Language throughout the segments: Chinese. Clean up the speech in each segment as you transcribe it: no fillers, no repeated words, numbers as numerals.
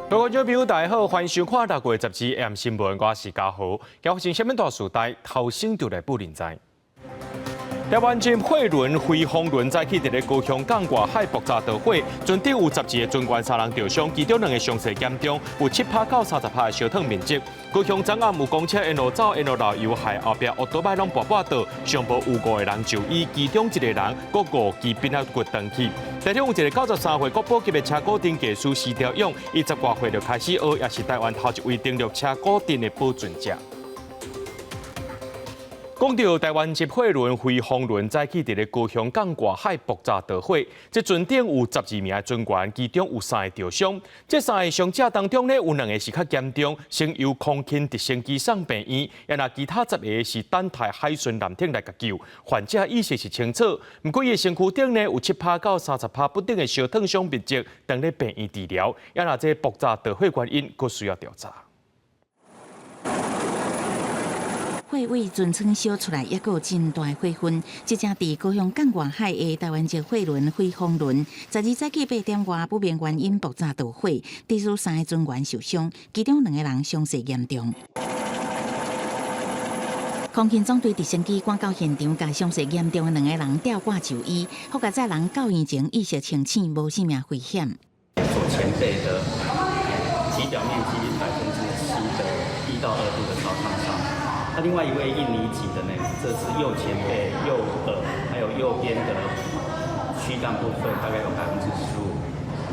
各位观众朋友，大家好，欢迎收看6月17日 AM 新闻，我是嘉豪。今发生什么大事代？头先就来报认知。台湾舰货轮飞鸿轮载起伫咧高雄港外海爆炸导火，船顶有12个军官3人受伤，其中2个伤势严重，有7%到30%的烧烫面积。高雄昨暗有公车沿路走，沿路闹油害，后壁乌多摆拢跋倒，上部有5个人就医，其中1个人国5期边仔骨断去。台中有一个93岁国宝级的车股电技师施条勇，伊10多岁就开始学，也是台湾头一位登陆车股电的保准者。讲到台湾籍货轮飞鸿轮载起伫咧高雄港外海爆炸导火，这船顶有12名军官，其中有3个受伤。这3个伤者当中呢，有2个是较严重，先由空勤直升机送病院，那其他10个是等待海巡舰艇来急救。患者意识是清楚，不过伊的身躯顶呢有7%到30%不等的烧烫伤面积，等咧病院治疗。那这爆炸导火原因，佫需要调查。火尾船舱烧出来，也有真大火焰。这只伫高雄港外海的台湾籍货轮飞鸿轮，12载起8点外不明原因爆炸导火，地主3个军官受伤，其中2个人伤势严重。空勤总队直升机赶到现场，将伤势严重的2个人吊挂就医。好在人到院前意识清醒，无生命危险。左前背的体表面积7%的1到2度的烧烫伤。那另外一位印尼籍的呢，这是右前背、右耳还有右边的躯干部分，大概有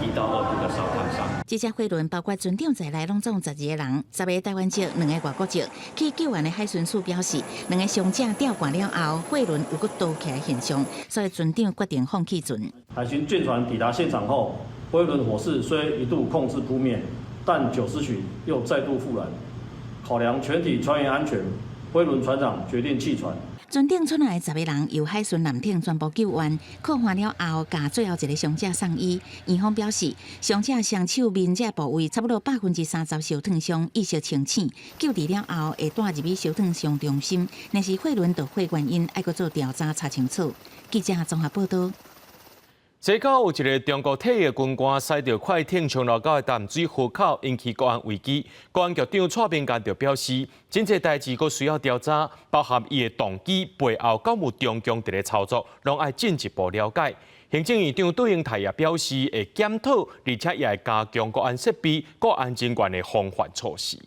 15%1到2度的烧烫伤。这只货轮包括船长在内，拢总12个人，10个台湾籍，2个外国籍。去救援的海巡署表示，2个伤者吊挂了后，货轮有个倒起来现象，所以船长决定放弃船。海巡舰船抵达现场后，货轮火势虽一度控制扑灭，但9时许又再度复燃。考量全体船员安全，货轮船长决定弃船。船顶出来的10个人由海巡舰艇全部救援，靠完了后，甲最后1个伤者送医。院方表示，伤者双手面这部位差不多30%烧烫伤，意识清醒，救治了后会带入去烧烫伤中心。若是货轮导火原因，要搁做调查查清楚。记者综合报道。西港有一个中国退役军官驶到快艇冲落到的淡水河口，引起国安危机。国安局长蔡明干就表示，真侪代志佫需要调查，包含伊的动机背后敢有中共伫咧操作，拢爱进一步了解。行政院长杜英泰也表示会检讨，而且也会加强国安设备、国安人员的防范措施。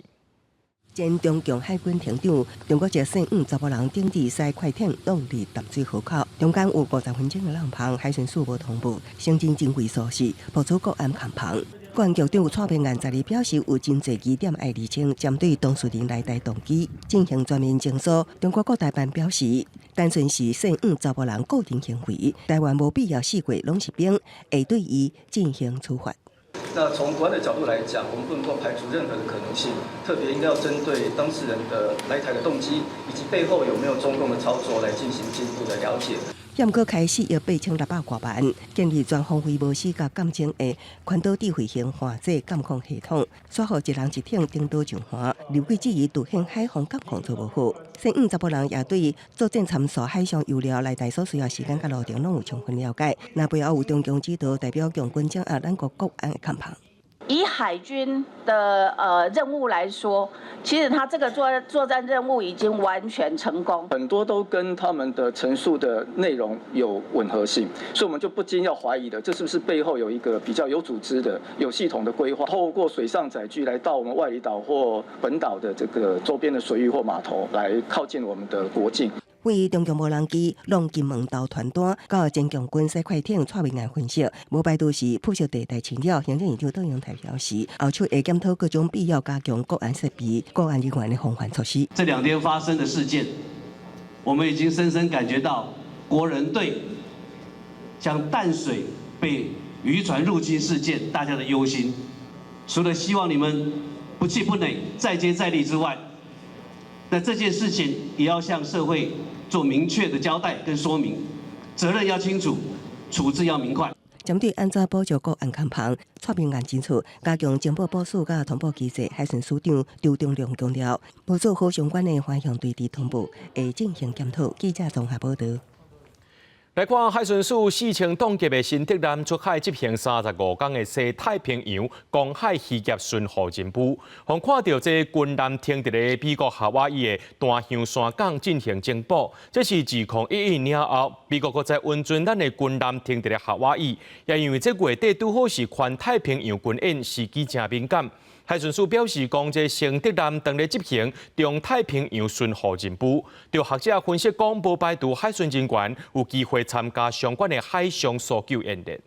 前中共海军艇长中国籍姓吴查某人顶地驶快艇浪入淡水河口，中间有50分钟的浪旁，海巡署无通报，行经正规疏失，爆出国安空旁。国安局长蔡明安12日表示，有真侪疑点爱厘清，针对当事人来台动机进行全面清楚。中国国台办表示，单纯是姓吴查某人个人行为，台湾无必要四国拢是兵，会对伊进行处罚。那从国安的角度来讲，我们不能够排除任何的可能性，特别应该要针对当事人的来台的动机，以及背后有没有中共的操作来进行进一步的了解。检过开始约8600多万，建立全方位无死角感情的环岛智慧型环制监控系统，说好一人一艇顶岛上岸，刘贵质疑独行海防监控做无好。姓吴查某人也对作战参数海上油料来台所需要时间甲路程拢有充分了解。那背后有中共指导，代表强军掌握咱国国安的看旁。以海军的任务来说，其实他这个作战任务已经完全成功，很多都跟他们的陈述的内容有吻合性，所以我们就不禁要怀疑的，这是不是背后有一个比较有组织的、有系统的规划，透过水上载具来到我们外里岛或本岛的这个周边的水域或码头，来靠近我们的国境。为中共无人机弄金门岛团单，到前强军驶快艇蔡明安分析，无排除是铺设地带侵扰。行政院长邓英台表示，后续会检讨各种必要加强国安设备、国安人员的防范措施。这2天发生的事件，我们已经深深感觉到国人对像淡水被渔船入侵事件大家的忧心。除了希望你们不气不馁、再接再厉之外，那这件事情也要向社会做明确的交代跟说明，责任要清楚，处置要明快。针对安怎保障国安看旁，蔡明安指出，加强情报部署甲通报机制，海巡署长刘忠良强调，无做好相关的反向对峙通报，会进行检讨。记者综合报道。来看海巡署4000吨级的新德南出海执行35天的西太平洋公海渔业巡护任务，互看到这军舰停伫咧美国夏威夷的大象山港进行侦捕。这是2011年后，美国搁再允准咱的军舰停伫咧夏威夷，也因为这月底拄好是环太平洋军演，时机真敏感。海巡署表示，讲这新德南当咧执行中太平洋巡护任务，对学者分析讲，无排除海巡人员有机会参加相关的海上搜救演练。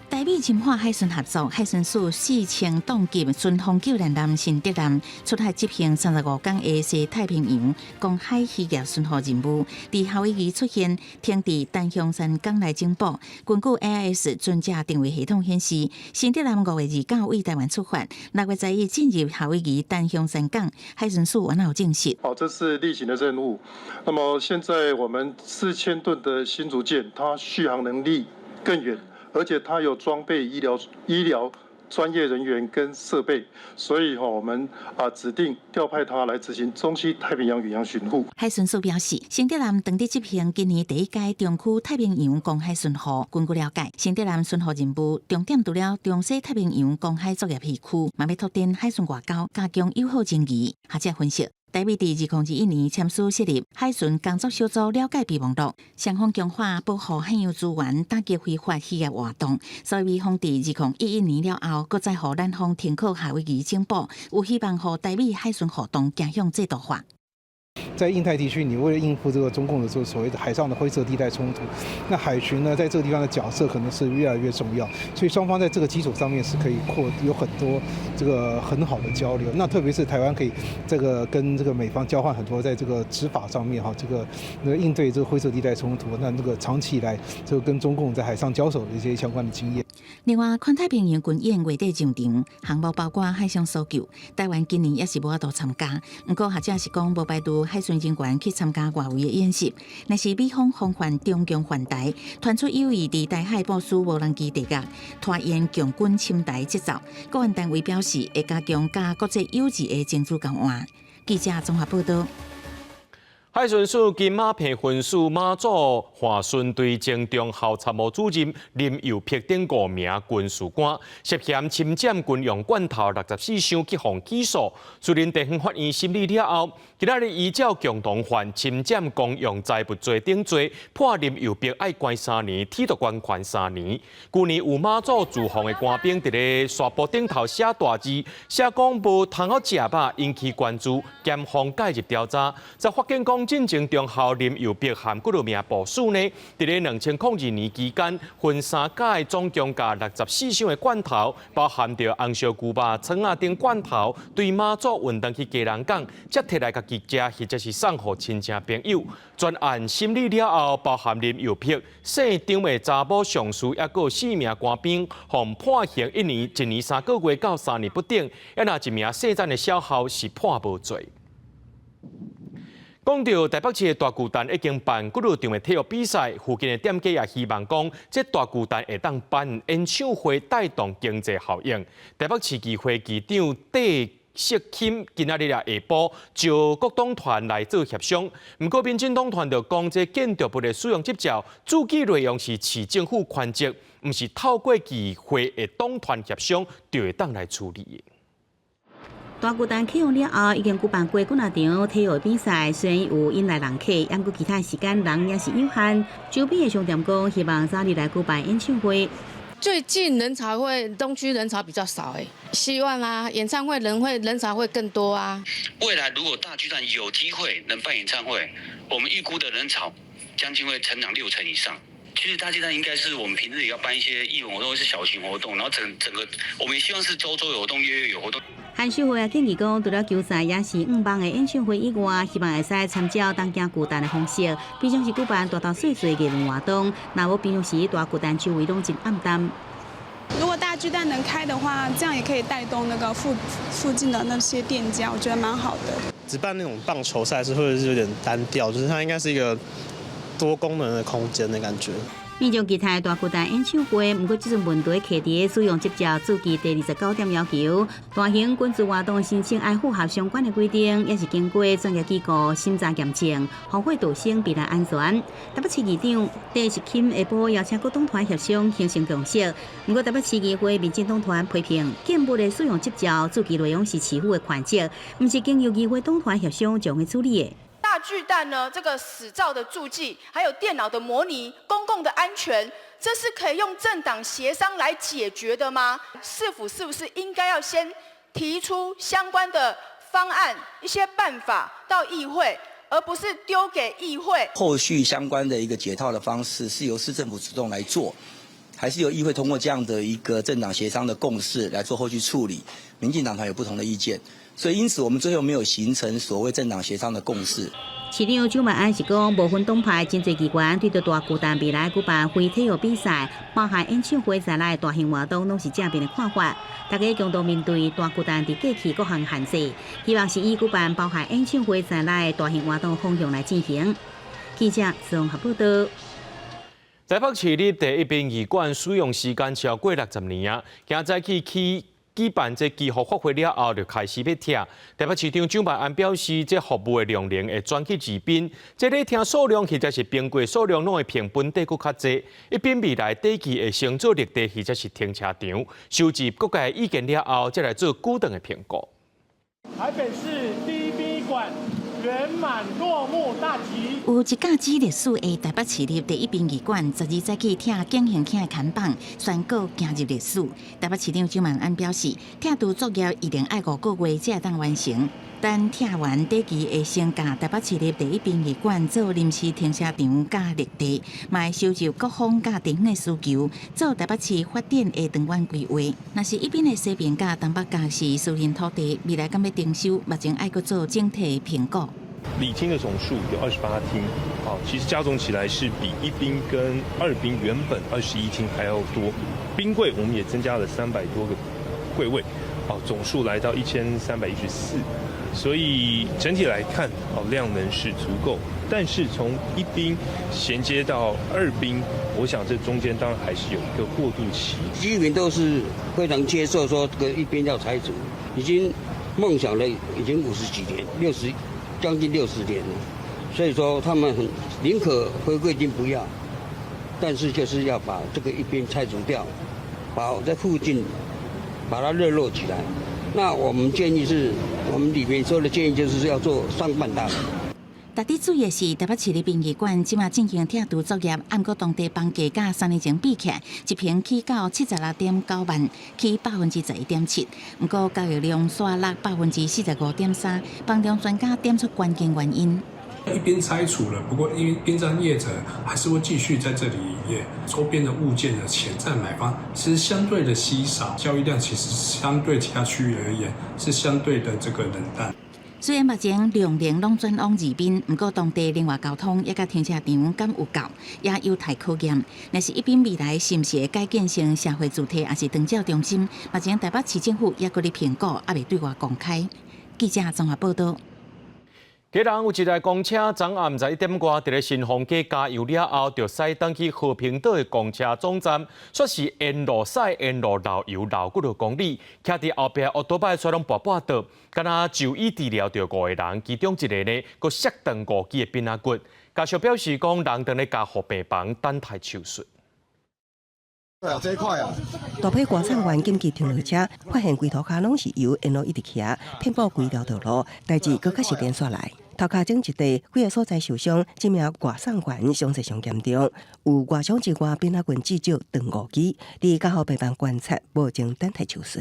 台美深化海巡合作，海巡署4000吨级巡防救援舰新德南出海执行35天的西太平洋公海渔业巡护任务，伫夏威夷出现停伫单向山港内侦捕。根据 AIS 准假定位系统显示，新德南5月29为台湾出发，6月1日进入夏威夷单向山港。海巡署完好证实。这是例行的任务。那么现在我们4000吨的新竹舰，它续航能力更远。而且它有装备医疗专业人员跟设备，所以我们指定调派它来执行中西太平洋远洋巡护。海巡署表示，新德南当地执行今年第1届中区太平洋公海巡护。根据了解，新德南巡护任务重点除了中西太平洋公海作业渔区，嘛要拓展海巡外交，加强友好情谊。学者分析。台美伫2021年签署设立海巡工作小组了解备忘录，双方强化保护海洋资源，打击非法渔业活动。所以美方伫2011年了后，搁再互咱方停靠夏威夷侦捕，有希望互台美海巡活动走向制度化。在印太地区，你为了应付这个中共的所谓的海上的灰色地带冲突，那海巡呢，在这个地方的角色可能是越来越重要。所以双方在这个基础上面是可以有很多这个很好的交流。那特别是台湾可以这个跟这个美方交换很多在这个执法上面这个应对这个灰色地带冲突，那这个长期以来这个跟中共在海上交手的一些相关的经验。另外，环太平洋军演月底上场，项目包括海上搜救，台湾今年也是无法度参加。不过，学者是讲无排除海巡人员去参加外围的演习。若是美方防范中共犯台，传出有意伫台海部署无人机地架，拖延强军侵台节奏。国安单位表示会加强甲国际友谊的情资交换。记者综合报道。海巡署金马坪分署马祖华巡队前中校参谋主任林佑碧等5名军事官涉嫌侵占军用罐头64箱，去予起诉。树林地方法院审理了后，今仔日依照共同犯侵占公用财物罪等罪，判林佑碧爱关3年，体罚官关3年。去年有马祖驻防的官兵伫咧刷布顶头写大字，写讲无通好食饱，引起关注，检方介入调查。在法警讲。进前中校林佑碧含几多名部署呢？伫咧2002年期间，分3届总共甲64箱的罐头，包含着红烧牛肉、肠仔等罐头，对马祖运动去基隆港，接摕来家己食，或者是送互亲戚朋友。专案审理了后，包含林佑碧、现场的查某上司，也有4名官兵，互判刑1年、1年3个月到3年不等。也那一名细战的小校是判无罪。讲到台北市的大巨蛋已经办几多场的体育比赛，附近的店家也希望讲，这大巨蛋会当办演唱会，带动经济效应。台北市议会议长戴锡钦今仔日下晡就各党团来做协商，不过民进党团就讲，这建筑物的使用执照注记内容是市政府权责，不是透过议会的党团协商就会当来处理的。大巨蛋启用了后，已经举办过几啊场体育比赛，虽然有引来人客，不过其他时间人也是有限。周边的商店讲，希望早日来举办演唱会。最近人潮东区人潮比较少希望演唱会人潮会更多啊。未来如果大巨蛋有机会能办演唱会，我们预估的人潮将近会成长60%以上。其实大巨蛋应该是我们平日也要办一些艺文活动，或是小型活动，然后整个我们也希望是周有活动，月有活动。韩秀慧也建议讲，除了球赛也是5万的演唱会以外，希望会使参照东京巨蛋的方式，平常时举办大大小小的艺文活动，那无平常时大巨蛋周围拢真暗淡。如果大巨蛋能开的话，这样也可以带动那个附近的那些店家，我觉得蛮好的。只办那种棒球赛是会是有点单调，就是它应该是一个多功能的空间的感觉。民众期待大巨蛋演唱会，不过这阵问题卡伫使用执照注记第29点要求，大型军事活动申请爱符合相关的规定，也是经过专业机构审查验证，防火导生必然安全。台北市议长戴志钦下晡邀请各党团协商形成共识，不过台北市议会民进党团批评建物的使用执照注记内容是市府的权责，不是经由议会党团协商就会处理的。大巨蛋呢，这个死照的注记，还有电脑的模拟，公共的安全，这是可以用政党协商来解决的吗？市府是不是应该要先提出相关的方案、一些办法到议会，而不是丢给议会？后续相关的一个解套的方式是由市政府主动来做，还是由议会通过这样的一个政党协商的共识来做后续处理？民进党团有不同的意见。所以，因此我们最后没有形成所谓政党协商的共识。市长蒋万安是讲，部分党派真侪机关对着大巨蛋未来举办非体育比赛，包含演唱会在内的大型活动，拢是正面的看法。大家共同面对大巨蛋伫过去各项限制，希望是以举办包含演唱会在内的大型活动方向来进行。记者综合报道。台北市立第一殡仪馆使用时间超过60年啊，今早起举办这祈福法会了后，就开始要拆。台北市长蒋万安表示，这服务的量能会转去二殡，这礼厅数量或者是冰柜数量，拢会平本地佫较济。一边未来地基会升做绿地或者是停车场，收集各界意见了后，再来做固定的评估。台北市第一殡仪馆圆满落幕大吉。有一架指历史的台北市立第一殡仪馆12早起拆景行庆的看板，宣告行入历史。台北市长蒋万安表示，拆除作业一定要5个月才会当完成。等拆完地基会先甲台北市立第一殡仪馆做临时停车场甲绿地，嘛会收集各方甲地方的需求，做台北市发展的长远规划。若是一边的西边甲东北角是私人土地，未来敢要征收，目前爱阁做整体评估。礼厅的总数有28厅，其实加总起来是比一宾跟二宾原本21厅还要多。冰柜我们也增加了300多个柜位，总数来到1314。所以整体来看，量能是足够。但是从一宾衔接到二宾，我想这中间当然还是有一个过渡期。居民都是非常接受说这个一宾要拆除，已经梦想了已经50几年，将近60年了，所以说他们宁可回归金不要，但是就是要把这个一边拆除掉，把在附近把它热络起来。那我们建议是，我们里面说的建议就是要做上半档。值得注意的是，台北市立殡仪馆即马进行拆除作业，按过当地房价甲3年前比起来，一平起到76.9万，起11.7%。不过交易量刷落45.3%，房中专家点出关键原因。一边拆除了，不过因为边站业者还是会继续在这里营业，周边的物件的潜在买方其实相对的稀少，交易量其实相对其他区域而言是相对的这个冷淡。虽然目前量能拢转往二滨，不过当地另外交通也甲停车场敢有够，也有待考验。若是一边未来是毋是会改建成社会主题，还是长照中心？目前台北市政府也搁咧评估，还未对外公开。记者综合报道。基隆有一台公车，昨暗在1点外，伫咧新丰街加油了后，就驶登去和平岛的公车总站，说是沿路驶沿路漏油漏几多公里，徛伫后壁奥多拜车拢半倒，敢若就医治疗着5个人，其中一个呢，佫摔断5支的髌仔骨。家属表示讲，人等咧加护病房等待手术。对啊，这一块啊！大批观赏员紧急停落车，发现规头骹拢是油，沿路一直徛，遍布规条道路，代志佫开始连续来。头壳整一地，几个所在受伤，这名外送员伤势上严重，有外伤之外，髌仔骨至少断5支，伫加护病房观察，目前等待手术。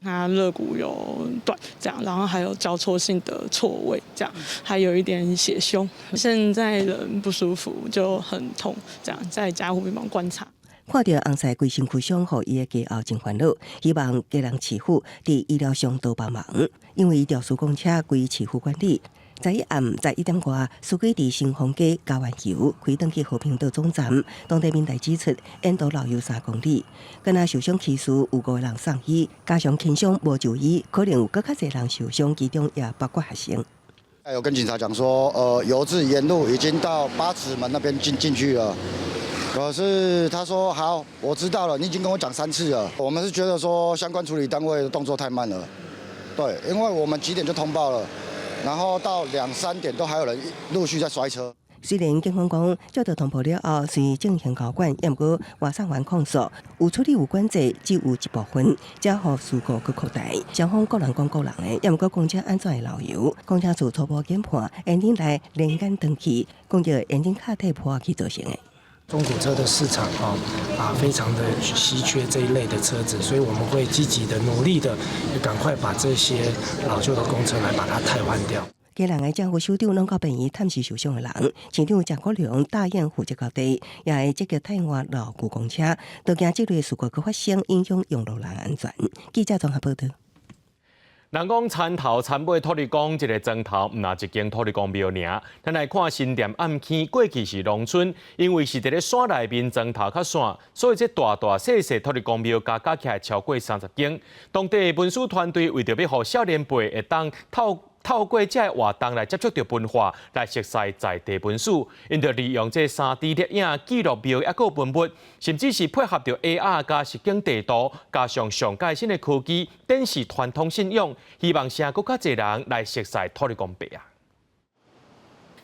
他肋骨有断，这样，然后还有交错性的错位，这样，还有一点血胸。现在人不舒服，就很痛，这样，在加护病房观察。看到红晒规身躯伤，互伊的家后真烦恼，希望家人市府伫医疗上多帮忙，因为调苏公车归市府管理。在暗在1点外，司机伫新丰街加完油，开登去和平岛总站。当地民代指出，沿途漏油3公里，敢若受伤起事有5个人送医，加上轻伤无就医，可能有更较侪人受伤，其中也包括学生。有跟警察讲说，油质沿路已经到8尺门那边进去了。可是他说好，我知道了，你已经跟我讲3次了。我们是觉得说相关处理单位的动作太慢了，对，因为我们几点就通报了，然后到2、3点都还有人陆续在摔车。虽然警方讲接到通报了后，虽进行交管，也毋过外送员控诉有处理有管制，只有一部分，才互事故去扩大。双方各人讲各人的，也毋过公车安怎会漏油？公车处初步检判，引擎内连杆断气，讲着引擎卡体破去造成的。中古车的市场非常的稀缺这一类的车子，所以我们会积极的努力的，赶快把这些老旧的公车来把它汰换掉。基隆的政府首长拢到病院探视受伤的人，市长蒋国良答应负责到底，也会积极汰换老旧公车，都惊这类事故发生，影响用路人安全。记者综合报道。人讲田头田尾土地公，一个庄头毋那一间土地公庙尔。咱来看新店暗坑，过去是农村，因为是伫咧山内面，庄头较散，所以这大大细细土地公庙加起来超过30间。当地文书团队为着要互少年辈会当透过这活动来接触到文化，来熟悉在地文书，因着利用这3D 摄影记录庙还有文物，甚至是配合着 AR 加实景地图，加上上界新的科技，展示传统信仰，希望社更较侪人来熟悉土地公伯啊。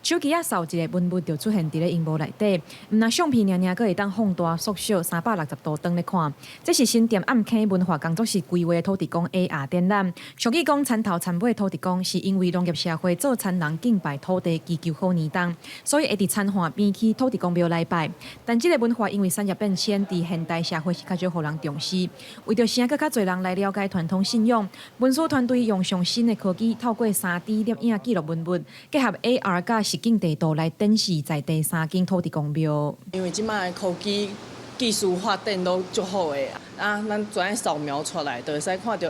手机啊，扫一个文物就出现伫咧荧幕内底，毋那相片尔，阁会当放大缩小360度灯咧看。这是新店暗坑文化工作室规划的土地公 AR 展览。俗语讲田头田尾土地公，是因为农业社会做田人敬拜土地祈求好年冬，所以会伫田环边去土地公庙来拜。但这个文化因为产业变迁，伫现代社会是较少互人重视。为着使更较侪人来了解传统信仰，文书团队用上新的科技，透过3D 摄影记录文物，结合 AR 加实景地图来展示在地3间土地公庙。因为即摆科技技术发展都足好的啊，咱全扫描出来，就会使看到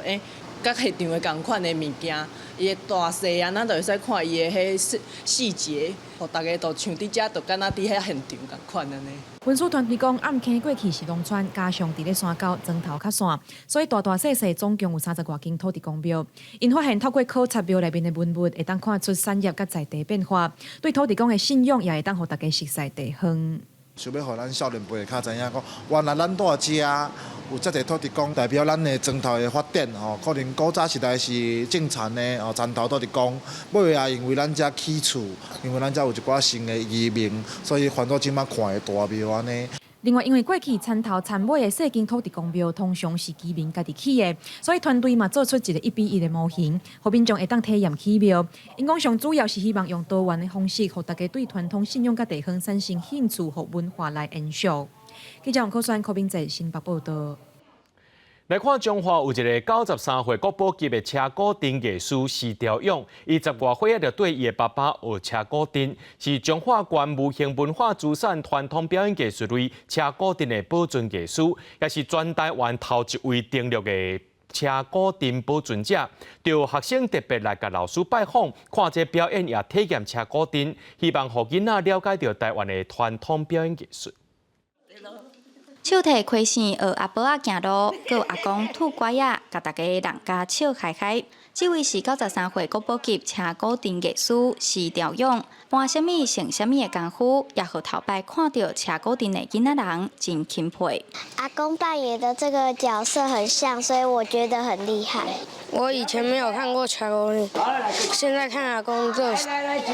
甲现场的同款的物件，伊的大细啊，咱就会使看伊的迄细节，互大家都像伫遮，就敢若伫遐现场同款安尼。文书团队讲，暗坑过去是农村，加上伫咧山沟庄头较散，所以大大细细总共有30多间土地公庙。因发现透过考察庙内面的文物，会当看出产业甲在地变化，对土地公的信仰也会当互大家熟悉地方。想要互咱少年辈较知影讲，原来咱住遮有遮侪土地公，代表咱的庄头的发展吼。可能古早时代是种田的田头土地公，尾啊因为咱遮起厝，因为咱遮有一寡新的移民，所以换做即摆看的大庙安尼。另外，因为过去田头田尾的细间土地公庙通常是居民家己起的，所以团队嘛做出一个1:1的模型，互民众会当体验起庙。因讲上主要是希望用多元的方式，互大家对传统信仰甲地方产生兴趣和文化来延续。记者王可选、柯秉哲新北报道。来看中华有一个93岁国宝级的车古灯艺师施朝勇，伊10外岁就对伊的爸爸学车古灯，是中华县无形文化资产传统表演艺术类车古灯的保存艺师，也是全台湾头一位登录的车古灯保存者。就学生特别来甲老师拜访，看这表演也体验车古灯，希望互囡仔了解到台湾的传统表演艺术。手提开线学阿婆仔行路，佮有阿公吐拐仔，甲大家人家笑开开。这位是93岁国宝级车古灯艺师施朝勇，搬什么成什么的功夫，也互头摆看到车古灯的囡仔人真钦佩。阿公扮演的这个角色很像，所以我觉得很厉害。我以前没有看过车古灯，现在看阿公这，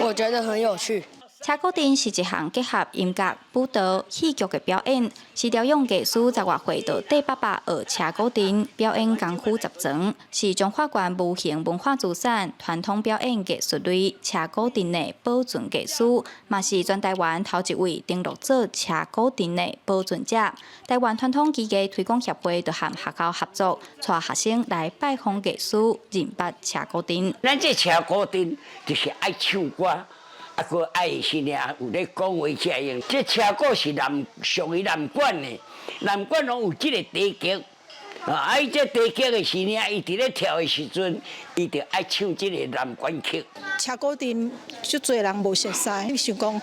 我觉得很有趣。车古灯是一项结合音乐、舞蹈、戏剧的表演。施朝勇艺师10外岁就带爸爸学车古灯，表演功夫10层，是中华县无形文化资产传统表演艺术类车古灯的保存艺师，嘛是全台湾头一位登录做车古灯的保存者。台湾传统技艺推广协会就和学校合作，带学生来拜访艺师，认捌车古灯。咱这车古灯就是爱唱歌。啊，佮爱是呢，有咧讲话才用。这车鼓是属于南管的，南管拢有这个地脚。啊，伊这地脚的是呢，伊伫咧跳的时阵，伊就爱唱这个南管曲。车鼓灯，足侪人无熟悉，想讲，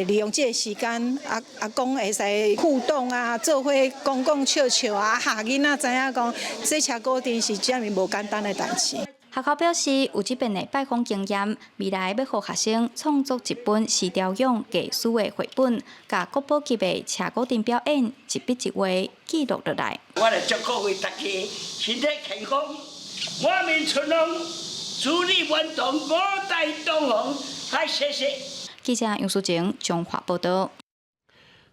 利用这个时间，阿公会使互动啊，做伙讲笑笑啊，下囡仔知影讲，这车鼓灯是遮尔无简单的代志。学校表示，有这边的拜访经验，未来要互学生创作一本是调用艺术的绘本，甲国宝级的车鼓阵表演一笔一画记录落来。我来祝各位大家身体健康，满面春风，祝你运动五代同堂，嗨谢谢。记者杨淑晴综合报道。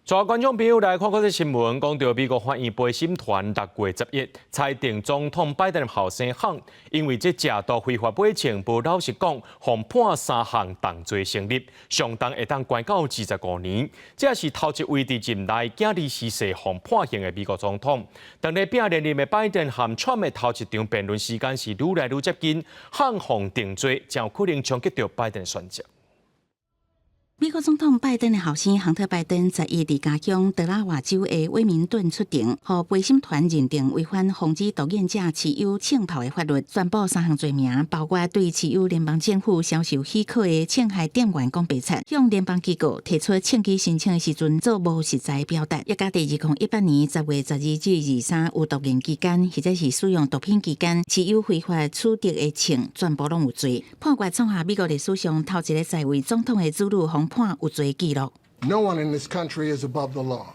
全观众朋友来看这新闻，讲到美国法院陪审团6月11裁定总统拜登的后生汉，因为这假道非法买枪，无老实讲，互判3项重罪成立，相当会当关到25年。这也是头一位伫任内假离逝世互判刑的美国总统。当日并连任的拜登和川的头一场辩论时间是愈来愈接近，汉互定罪，将有可能冲击到拜登的选择。美国总统拜登的后生亨特·拜登11伫家乡德拉瓦州的威明顿出庭，互陪审团认定违反防止导演者持有枪炮的法律，宣布3项罪名，包括对持有联邦政府销售许可的枪械店员讲白贼，向联邦机构提出枪支申请的时阵做无实在表达，也甲第2018年10月12至23有毒瘾期间，或者是使用毒品期间持有非法取得的枪，全部拢有罪。判决创下美国历史上头一个在位总统的子女判有罪记录。No one in this country is above the law.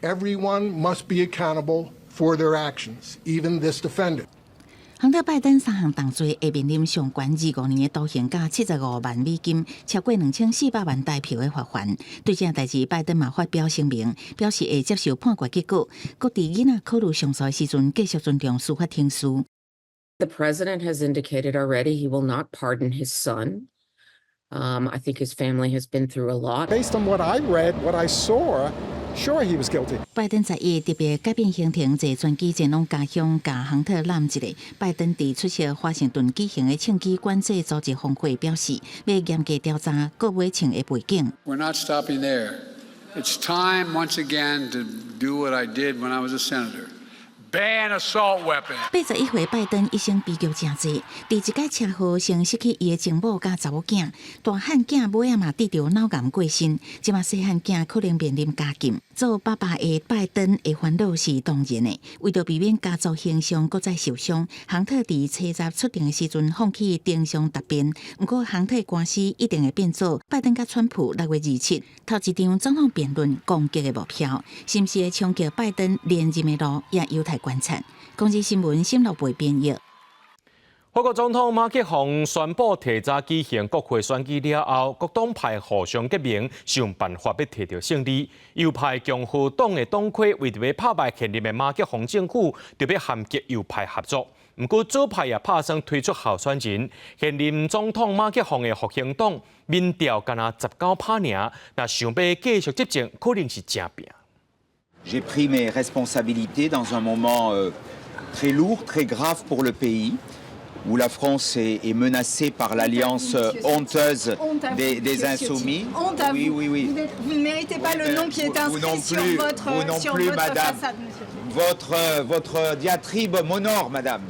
Everyone must be accountable for their actions, even this defendant. 亨特·拜登3项重罪会面临上悬25年的徒刑，加75万美金，超过2400万台票的罚款。对这代志，拜登嘛发表声明，表示会接受判决结果，搁伫囡仔考虑上诉的时阵，继续尊重司法程序。The president has indicated already he will not pardon his son. I think his family has been through a lot. Based on what I read, what I saw, sure he was guilty. 拜登11特别改变行程，坐专机前往家乡，甲亨特揽一个。拜登伫出席华盛顿举行的枪击管制组织峰会表示，要严格调查各买枪的背景。We're not stopping there. It's time once again to do what I did when I was a senator.Ban assault weapons. 81岁拜登一生悲剧真济，伫一届车祸先失去伊的情某甲查某囝，大汉囝尾仔嘛得着脑癌过身，即马细汉囝可能面临加禁。做爸爸的拜登的烦恼是当然的，为着避免家族形象搁再受伤，亨特伫车闸出庭的时阵放弃定向答辩。不过亨特的官司一定会变做拜登甲川普6月27头一场总统辩论攻击的目标，是毋是会冲击拜登连任的路，也有待观察。公司新闻新闻部编译。法国总统马克宏宣布提早举行国会选举了后，各党派互相结盟，想办法要摕到胜利。右派共和党的党魁为着要打败现任的马克宏政府，就要含结右派合作。不过左派也拍算推出候选人，现任总统马克宏的复兴党民调敢若19%尔，那想要继续执政，可能是真拼。J'ai pris mes responsabilités dans un moment très lourd, très grave pour le pays, où la France est menacée par l'alliance honteuse des insoumis. Oui, oui, oui. Vous ne méritez pas le nom qui est inscrit sur votre façade, monsieur. Votre diatribe m'honore, madame.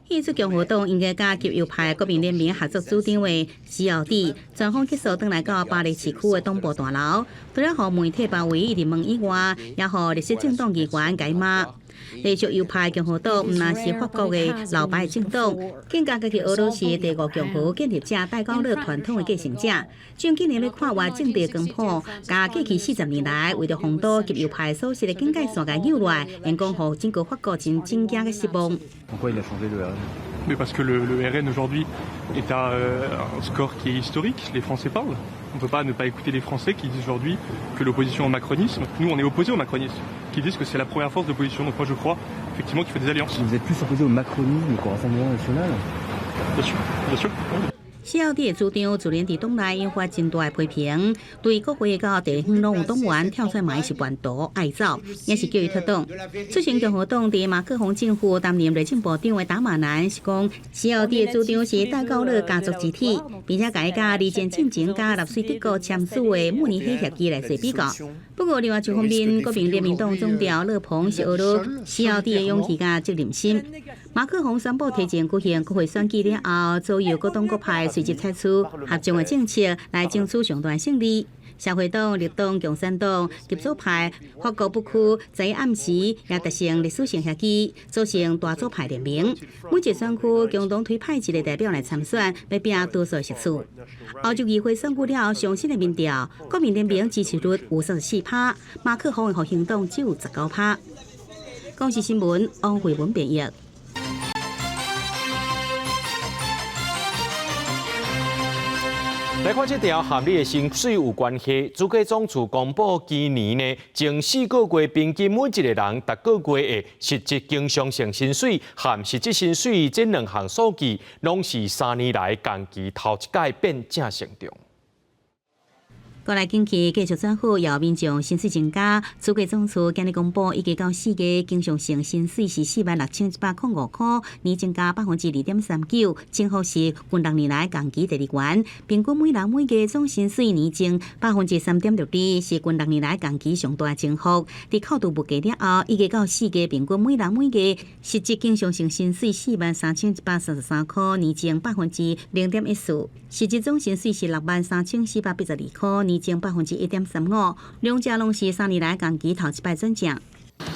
迄次共和党应该甲极右派国民联盟合作组长为CLD，专访结束，转来到巴黎市区的东部大楼，除了互媒体包围伊入门以外，也互历史政党议员解骂。连续右派共和党毋但是法国的老牌政党，更加家己俄罗斯第5共和建立者戴高乐传统的继承者。像今年咧看外政治光谱，甲过去40年来为着防堵极右派所设的警戒线甲扭来，因讲互整个法国真惊惊嘅失望。Pourquoi il a changé le RN? Mais parce que le RN aujourd'hui est à un score qui est historique. Les Français parlent. On ne peut pas ne pas écouter les Français qui disent aujourd'hui que l'opposition au macronisme, nous on est opposés au macronisme, qui disent que c'est la première force d'opposition. Donc moi je crois effectivement qu'il faut des alliances. Vous êtes plus opposé au macronisme qu'au Rassemblement national? Bien sûr, bien sûr. CLD 的主张自然伫党内引发真大的批评，对国会到地方拢有党员跳出来是叛徒、爱走，也是叫伊脱党。出身共和党伫马克宏政府担任内政部长的达马南是讲 ，CLD 的主张是戴高乐家族集体，并且甲伊甲离间进程甲纳粹德国签署的慕尼黑协议来做比较。不过另外一方面，国民联盟党总调勒庞是俄罗 CLD 的勇气甲责任心。马克宏宣布提前举行国会选举了后，左右各党各派随即采取合纵的政策来争取上段胜利。社会党、绿党、共产党及左派法国不区在暗时也达成历史性协议，组成大左派联盟。每一选区共同推派一个代表来参选，要拼多数席次。欧洲议会选举了上新的民调，国民联盟支持率有34%，马克宏的复兴党只有19%。公视新闻王慧文编译。来看这条和你的薪水有关系。主计总处公布，今年呢前4个月平均每一个人逐个月的实质经常性薪水和实质薪水这2项数据，拢是3年来同期头一届变正成长。国内近期继续转好，也有民众薪水增加。主计总处今日公布，1月到4月经常性薪水是46105块，年增加2.39%，正好是近6年来同期第2源。平均每人每月总薪水年增3.62%，是近6年来同期上大的增幅。伫扣除物价了后，1月到4月平均每人每月实质经常性薪水43133块，年增0.14%，实质总薪水是63482块。年增1.35%，两者拢是3年来同期头一摆转正。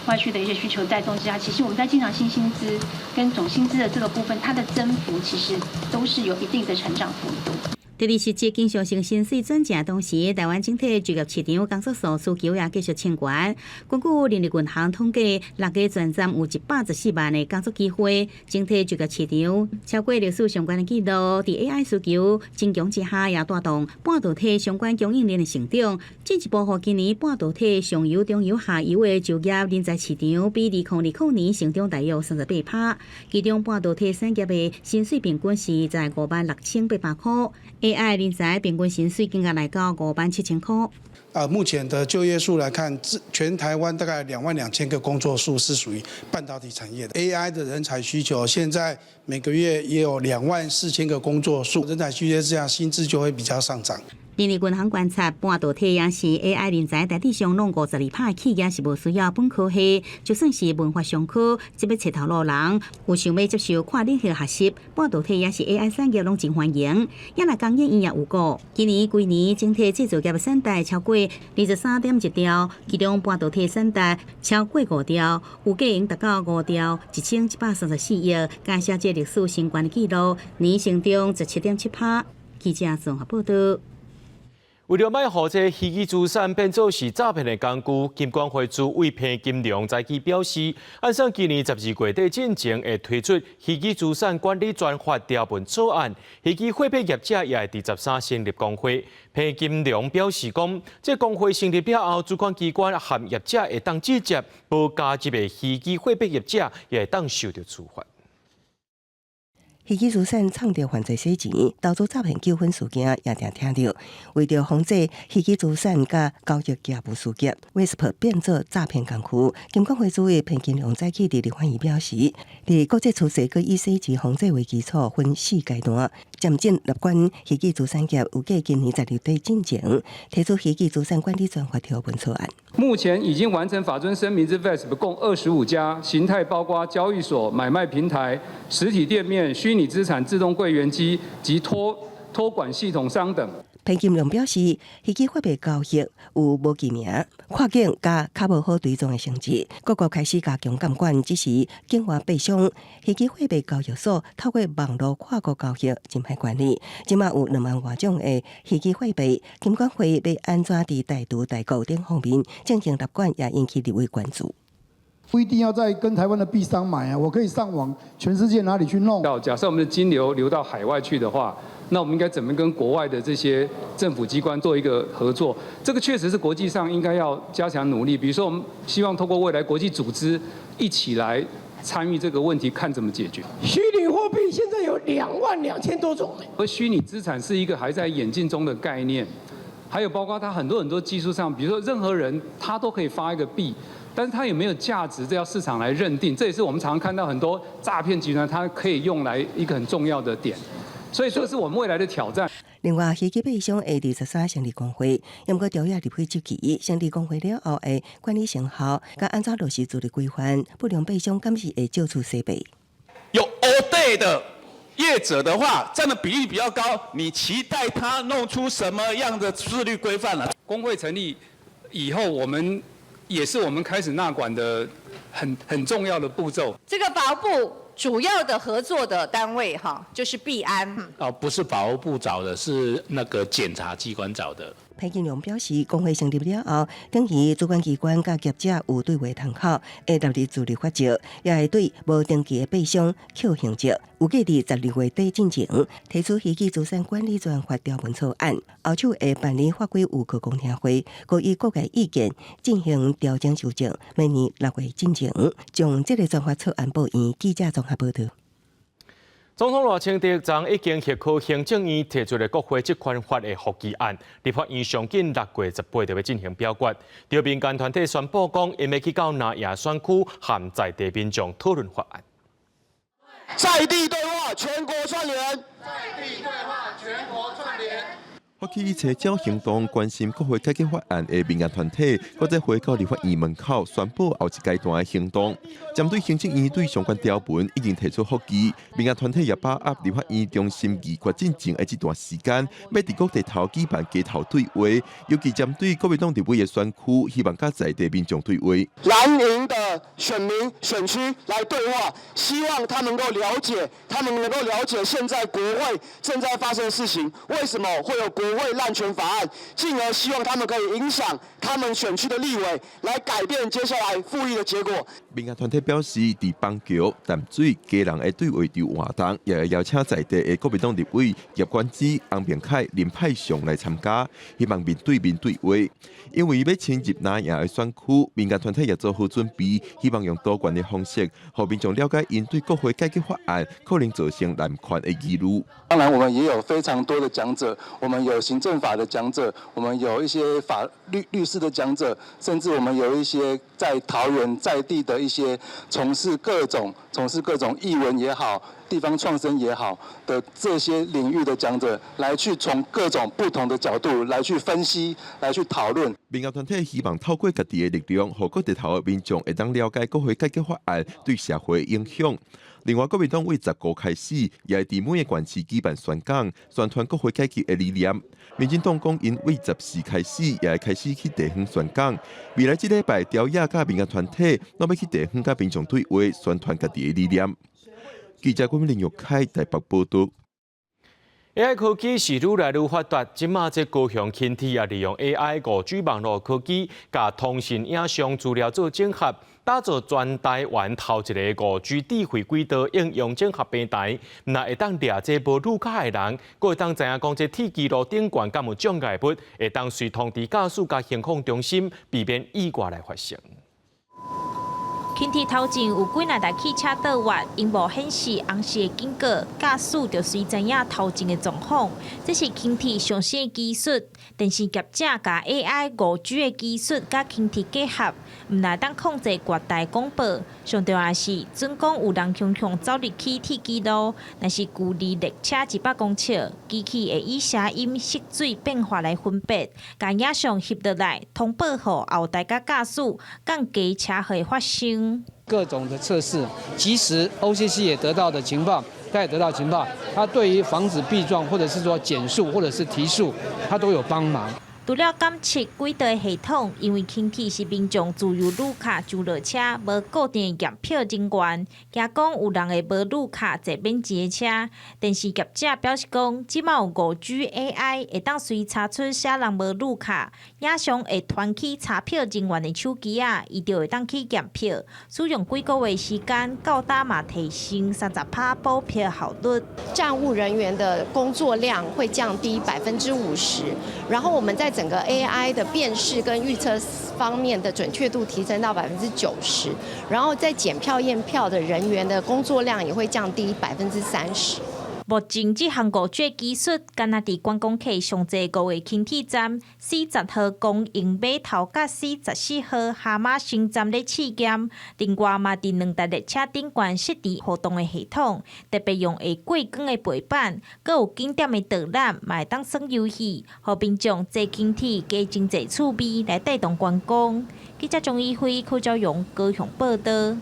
外需的一些需求带动之下，其实我们在经常性薪资跟总薪资的这个部分，它的增幅其实都是有一定的成长幅度。第二实质经常性薪水转正同时，台湾整体就业市场工作数需求也继续清悬。根据人力银行统计，6月全站有114万的工作机会，整体就业市场超过历史相关的记录。伫 AI 需求增强之下，也带动半导体相关供应链的成长，进一步互今年半导体上游、中游、下游的就业人才市场比2020年成长大约38%。其中半导体产业的薪水平均是在56800块。AI 人才平均薪水更加来到57000块。目前的就业数来看，全台湾大概22000个工作数是属于半导体产业的。AI 的人才需求，现在每个月也有24000个工作数，人才需求这样，薪资就会比较上涨。人力银行观察，半导体也是 AI 人才大体上拢52%的企业是无需要本科系，就算是文化商科，即要切头路人，有想要接受跨领域学习，半导体也是 AI 产业拢真欢迎。也来工业因也有过，今年规年整体制造业的产贷超过23.1兆，其中半导体产贷超过5兆，有价盈达到5兆1134亿，加写这历史新高的纪录，年成长17.7%。记者综合报道。为了卖互这虚拟资产变作是诈骗的工具，金管会主委潘金良早起表示，按照今年12月底进前会推出虚拟资产管理专法条文草案，虚拟货币业者也会第13成立工会。潘金良表示讲，这工会成立了后，主管机关和业者会当直接无加入的虚拟货币业者，也会当受到处罚。虚拟资产创造犯罪洗钱、投资诈骗纠纷事件也常听到。为了防止虚拟资产甲交易业务事件 ，WISP 变作诈骗工具，金管会主委潘金良早起伫立法院表示，伫国际处理以洗钱防治为基础，分4阶段，渐进立管虚拟资产业有计今年12月底进前提出虚拟资产管理专法条文草案。目前已经完成法遵声明之 WISP 共25家，形态包括交易所、买卖平台、实体店面、虚拟资产自动柜员机及托管系统商等。潘金良表示，虚拟货币交易有无记名、跨境加较无好追踪的性质，各国开始加强监管，只是境外北上虚拟货币交易所透过网络跨国交易真歹管理。今嘛有2万多种的虚拟货币，金管会要安怎伫台独代购等方面进行立管，也引起立委关注。不一定要在跟台湾的币商买啊，我可以上网全世界哪里去弄。假设我们的金流流到海外去的话，那我们应该怎么跟国外的这些政府机关做一个合作？这个确实是国际上应该要加强努力。比如说，我们希望透过未来国际组织一起来参与这个问题，看怎么解决。虚拟货币现在有22000多种，而虚拟资产是一个还在演进中的概念，还有包括它很多技术上，比如说任何人他都可以发一个币。但是它有没有价值，这要市场来认定。这也是我们常常看到很多诈骗集团，它可以用来一个很重要的点。所以这是我们未来的挑战。另外，虚拟币商会13成立工会，因过调查立法周期，成立工会了后的管理成效，甲安怎落实自律规范，不良币商敢是会照出西北。有 audit 的业者的话占的比例比较高，你期待他弄出什么样的自律规范呢？工会成立以后，我们也是我们开始纳管的很重要的步骤。这个法务部主要的合作的单位就是币安。不是法务部找的，是那个检察机关找的。潘金龙表示，工会成立了后，等于主管机关甲业者有对话通考，会立即自律法则，也会对无登记的背商扣刑责。有计伫12月底进前提出渔基资产管理专法条文草案，后手会办理法规有课公听会，各以各界意见进行调整修正，明年6月进前将这个专法草案报院记者综合报道。总统赖清德昨已经协考行政院提出的国会这款法的复议案，立法院上紧6月18就要进行表决。对民间团体宣布讲，因要去到南亚选区和在地民众讨论法案。在地对话，全国串联。在地对话，全国串联。发起车招行动，关心国会改革法案的民间团体，搁在回到立法院门口宣布后一阶段的行动。针对行政院对相关条文已经提出复议，民间团体也把握立法院中审议决进前的这段时间，要伫各地头举办街头对话，尤其针对国民党立委的选区，希望甲在地民众对话。蓝营的选民选区来对话，希望他们能够了解现在国会正在发生的事情，为什么会有国会滥权法案，进而希望他们可以影响他们选区的立委，来改变接下来复议的结果。民间团体表示，伫邦桥、淡水、基隆的对话场活动，也会邀请在地的国民党立委叶冠之、洪明凯、林派雄来参加，希望面对面对话。因为要迁入南亚的选区，民间团体也做好准备，希望用多元的方式，让民众了解因对国会改革法案可能造成滥权的疑虑。当然，我们也有非常多的讲者，我们有行政法的讲者，我们有一些律师的讲者，甚至我们有一些在桃园在地的一些从事各种艺文也好、地方创生也好的这些领域的讲者，来去从各种不同的角度来去分析、来去讨论。民间团体希望透过家己的力量，让各地头的民众会当了解国会改革法案对社会的影响。另外，国民党为15开始，也会伫每个县市举办宣讲，宣传国会改革的理念。民进党讲，因为14开始，也会开始去地方宣讲。未来这礼拜，朝野甲民间团体，拢要去地方甲民众对话，宣传家己的理念。记者郭林玉凯台北报道。AI 科技是愈来愈发达，即马这高雄轻体也利用 AI 5G 网络科技，甲通讯影像资料做整合，打造全台湾头一个5G 智慧轨道应用整合平台。那会当掠这无路卡的人，佫会当知影讲这铁基路顶悬敢有障碍物，会当随通知驾驶甲行控中心，避免意外来发生。轻铁头前有几台汽车倒滑，荧幕显示红色的警告，驾驶就随知影头前的状况。这是轻铁上新的技术，电信业者甲 AI 5G 的技术甲轻铁结合，唔但当控制各大广播。上重要是，准讲有人强走入去铁基路，若是距离列车100公尺，机器会以声音、色水变化来分别，甲影像翕落来，通报予后台甲驾驶，降低车祸发生。各种的测试，即时 OCC 也得到的情报，它也得到情报，它对于防止避撞或者是说减速或者是提速，它都有帮忙。除了监测轨道系统，因为轻铁是民众自由路卡上落车，无固定验票人员，惊讲有人会无路卡坐免钱的车。电视业者表示讲，即马有5G AI 会当随查出啥人无路卡，影像会传去查票人员的手机啊，伊就会当去验票。使用几个月时间，到达嘛提升30%补票效率。站务人员的工作量会降低50%，然后我们在整个 AI 的辨识跟预测方面的准确度提升到90%，然后在检票验票的人员的工作量也会降低30%。目前这项5G技术，敢若伫观光客上济5月轻铁站40号供应码头甲44号蛤蟆新站咧试验，另外嘛伫2台列车顶悬设置互动的系统，特别用会过光的背板，佮有景点的导览，嘛会当耍游戏，互民众坐轻铁加真济趣味来带动观光。记者钟义辉、柯昭勇高雄报道。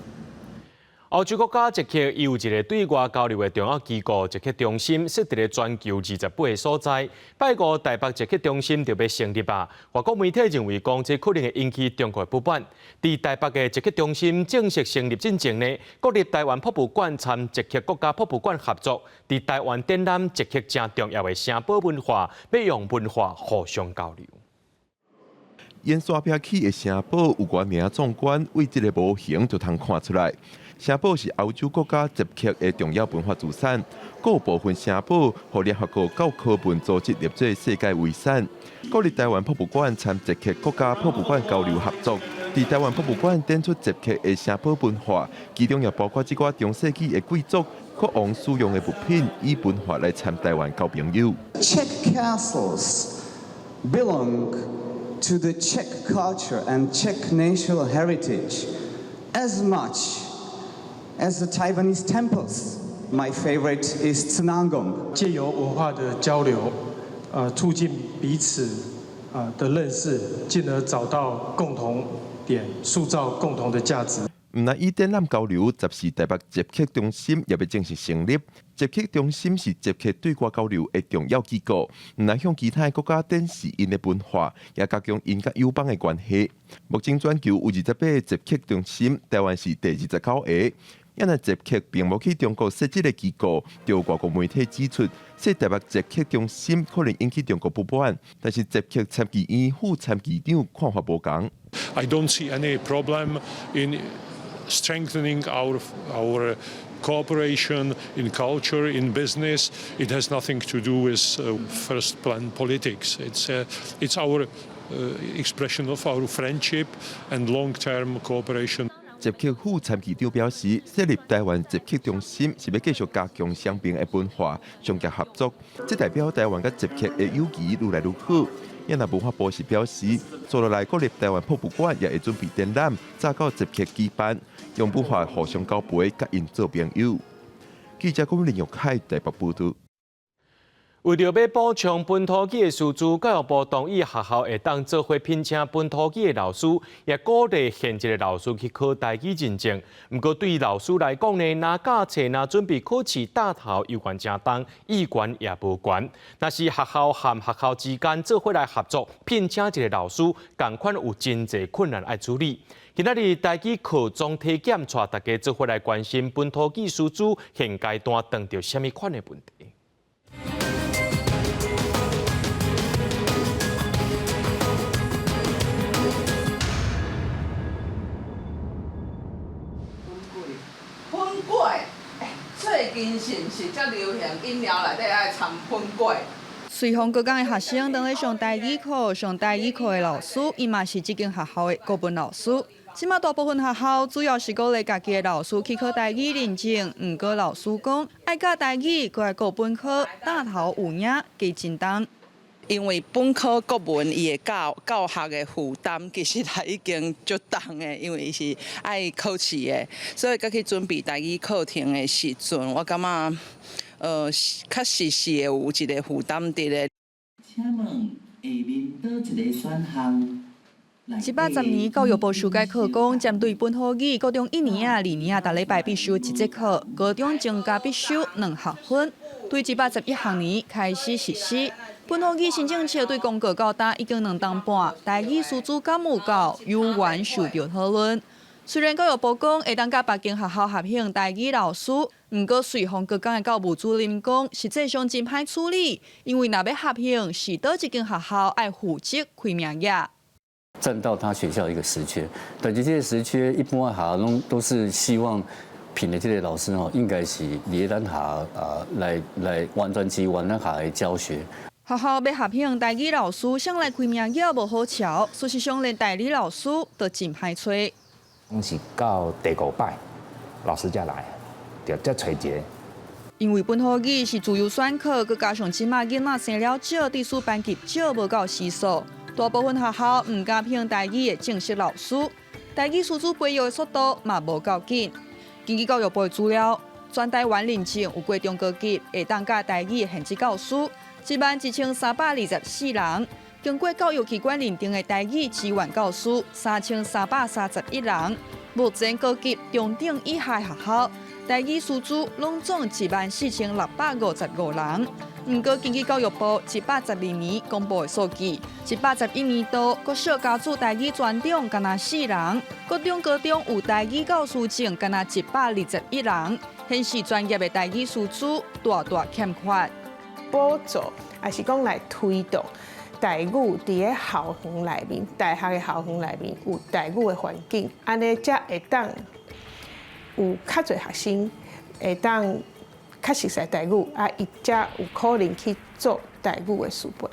欧洲国家捷克有一个对外交流的重要机构——捷克中心，设伫咧全球28个所在。拜五台北捷克中心就要成立啊！外国媒体认为讲，这可能会引起中国的不满。伫台北的捷克中心正式成立之前呢，国立台湾博物馆参捷克国家博物馆合作，伫台湾展览捷克正重要的城堡文化，要用文化互相交流。烟刷飘起的城堡有外名壮观，为这个模型就通看出来。城堡是欧洲国家捷克的重要文化资产，各部分城堡和联合国教科文组织列做世界遗产。国立台湾博物馆参捷克国家博物馆交流合作，伫台湾博物馆展出捷克的城堡文化，其中也包括这寡中世纪的贵族、国王使用的物品，以文化来参台湾交朋友。Czech castles belong to the Czech culture and Czech national heritage as much as the Taiwanese temples. My favorite is Tsinangong. 借由文化的交流，促进彼此的认识，进而找到共同点，塑造共同的价值。唔但以展览交流，十四台北捷克中心也要正式成立。捷克中心是捷克对外交流的重要机构，唔但向其他国家展示因的文化，也加强因甲友邦的关系。目前全球有28个捷克中心，台湾是第29个。因为捷克并无去中国设置的机构，就外国媒体指出，设台北捷克中心可能引起中国不满，但是捷克参议院副参议长看法无同。I don't see any problem in strengthening our cooperation in culture, in business. It has nothing to do with first-plan politics. It's our expression of our friendship and long-term cooperation. 捷克副参议长表示，设立台湾捷克中心是要继续加强双边的文化商业合作，这代表台湾甲捷克的友谊愈来愈好。因为文化部是表示，接下来国立台湾博物馆也会准备展览，早到捷克举办，用文化互相交陪，甲因做朋友。记者郭林玉凯台北报道。为着要补充本土语的师资，教育部同意学校会当做伙聘请本土语的老师，也鼓励现职的老师去考台语认证。不过，对于老师来讲呢，拿教册、拿准备考试大头有关正重，意愿也无悬。但是学校和学校之间做伙来合作，聘请一个老师，同款有真侪困难要处理。今仔日台语课总体检，带大家做伙来关心本土语师资现阶段遇到什么款的问题。最近是毋是较流行饮料内底爱掺粉粿？随行各港的学生当咧上台语课，上台语课的老师，伊嘛是这间学校的国文老师。即马大部分学校主要是鼓励家己的老师去考台语认证，毋过老师讲爱教台语，佮爱国本科，大头有影加真重。因为本科国文伊的教学的负担其实也已经足重的，因为伊是爱考试的，所以佮去准备台语课程的时阵，我感觉确实是会有一个负担伫咧。请问下面倒一个选项？18年教育部修改课纲，针对本土语，高中1年啊、2年啊，每礼拜必修1节课，高中增加必修2学分。对18-11学年开始实施。本土语新政策对公告到达已经2年半，台语师资敢有够，有缘受到讨论。虽然教育部讲会当甲别间学校合聘台语老师，毋过随行各港的教务主任讲，实际上真歹处理，因为若要合聘，是倒一间学校爱负责开名额。占到他学校一个时缺，但是这些时缺一般学校都是希望聘的这些老师应该是伫咱下来完全支援咱下的教学。学校要合聘台语老师，向来开名额无好瞧，事实上连代理老师都真歹找。是到第5摆，老师才来，就再找一个。因为本土语是自由选课，佮加上即马囡仔生了少，第4班级少无够时数，大部分学校毋加聘台语的正式老师，台语师资培育的速度嘛无够紧。根据教育部的资料，全台湾认证有过中高级会当教台语的现职教师，11324人。经过教育机关认定的台语支援教师，3331人。目前各级中等以下学校台语师资拢总14655人。不过，根据教育部112年公布的数据，111年度国小教授台语专长敢若4人，国中高中有台语教师证敢若121人，显示专业的台语师资大欠缺。补助还是讲来推动台语伫个校园内面，大学的校园内面有台语的环境，安尼才会当有较侪学生会当。较熟悉台语，伊才有可能去做台语的师培。